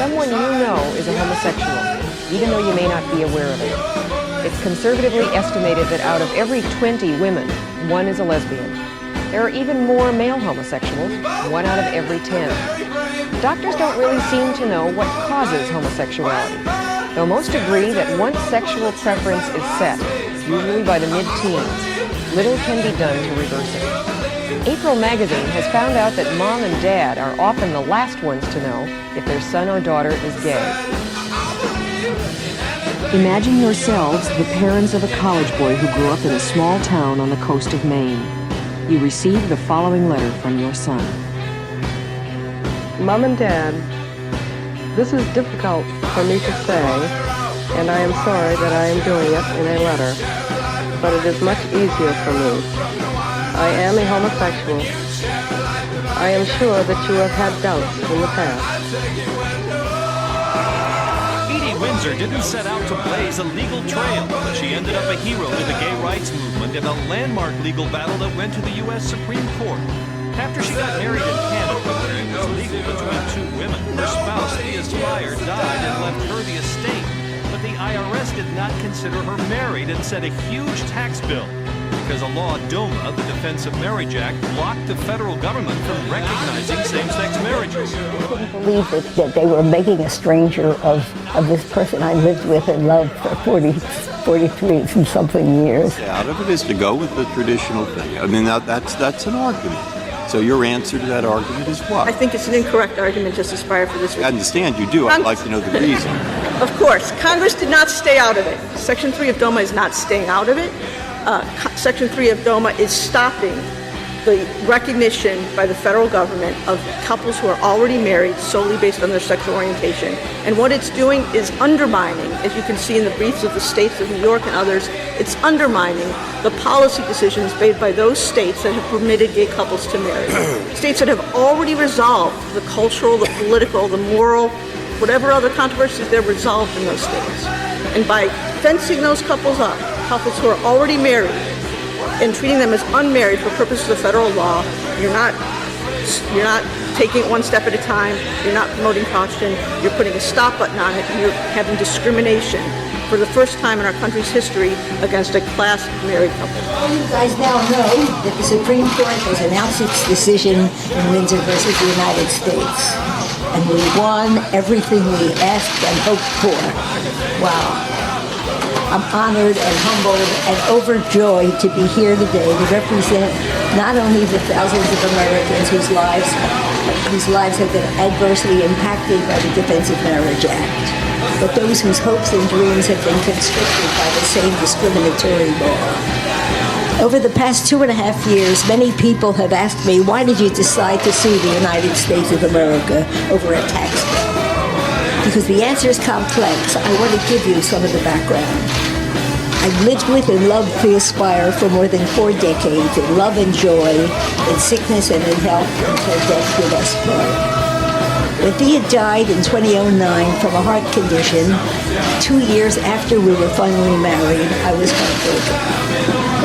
Someone you know is a homosexual, even though you may not be aware of it. It's conservatively estimated that out of every 20 women, one is a lesbian. There are even more male homosexuals, 1 out of every 10. Doctors don't really seem to know what causes homosexuality, though most agree that once sexual preference is set, usually by the mid-teens, little can be done to reverse it. April magazine has found out that mom and dad are often the last ones to know if their son or daughter is gay. Imagine yourselves the parents of a college boy who grew up in a small town on the coast of Maine. You receive the following letter from your son. Mom and Dad, this is difficult for me to say, and I am sorry that I am doing it in a letter, but it is much easier for me. I am a homosexual. I am sure that you have had doubts in the past. Edie Windsor didn't set out to blaze a legal trail, but she ended up a hero to the gay rights movement in a landmark legal battle that went to the U.S. Supreme Court. After she got married in Canada, where it was legal between 2 women, her spouse, Thea Spire, died and left her the estate. But the IRS did not consider her married and set a huge tax bill, because a law, DOMA, the Defense of Marriage Act, blocked the federal government from recognizing same-sex marriages. I couldn't believe that they were making a stranger of this person I lived with and loved for 43 and something years. Out of it is to go with the traditional thing. I mean, that's an argument. So your answer to that argument is what? I think it's an incorrect argument, Justice Breyer, for this reason. I understand you do. I'd like to know the reason. Of course. Congress did not stay out of it. Section 3 of DOMA is not staying out of it. Section 3 of DOMA is stopping the recognition by the federal government of couples who are already married solely based on their sexual orientation. And what it's doing is undermining, as you can see in the briefs of the states of New York and others, it's undermining the policy decisions made by those states that have permitted gay couples to marry. States that have already resolved the cultural, the political, the moral, whatever other controversies they're resolved in those states. And by fencing those couples up, couples who are already married, and treating them as unmarried for purposes of federal law, you're not taking it one step at a time, you're not promoting caution, you're putting a stop button on it, and you're having discrimination for the first time in our country's history against a class married couple. You guys now know that the Supreme Court has announced its decision in Windsor versus the United States. And we won everything we asked and hoped for. Wow. I'm honored and humbled and overjoyed to be here today to represent not only the thousands of Americans whose lives have been adversely impacted by the Defense of Marriage Act, but those whose hopes and dreams have been constricted by the same discriminatory law. Over the past 2.5 years, many people have asked me, why did you decide to sue the United States of America over a tax bill? Because the answer is complex. I want to give you some of the background. I've lived with and loved Thea Spire for more than 4 decades, in love and joy, in sickness and in health, until death did us part. When Thea died in 2009 from a heart condition, 2 years after we were finally married, I was heartbroken.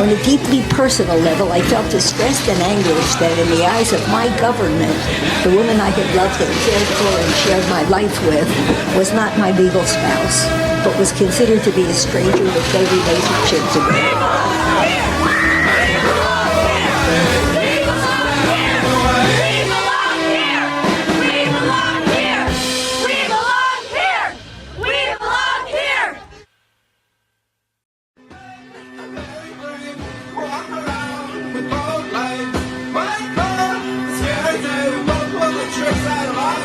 On a deeply personal level, I felt distressed and anguished that in the eyes of my government, the woman I had loved and cared for and shared my life with was not my legal spouse, but was considered to be a stranger with no relationship to me. Tricks out of our